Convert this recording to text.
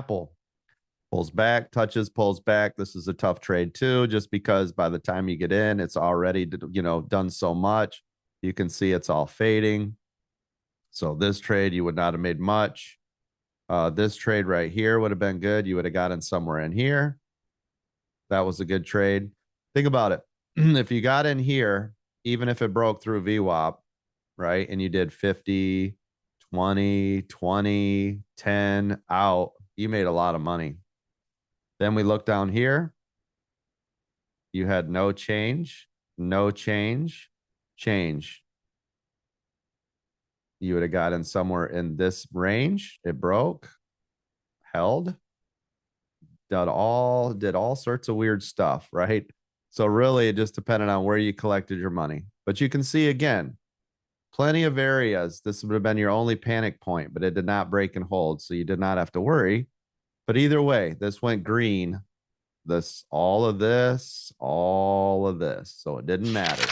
Apple pulls back, touches, pulls back. This is a tough trade too, just because by the time you get in, it's already, done so much. You can see it's all fading. So this trade, you would not have made much. This trade right here would have been good. You would have gotten somewhere in here. That was a good trade. Think about it. If you got in here, even if it broke through VWAP, right, and you did 50, 20, 20, 10 out, you made a lot of money. Then we look down here. You had no change, no change, change. You would have gotten somewhere in this range. It broke, held, did all sorts of weird stuff, right? So really it just depended on where you collected your money. But you can see again, plenty of areas. This would have been your only panic point, but it did not break and hold. So you did not have to worry. But either way, this went green. All of this. So it didn't matter.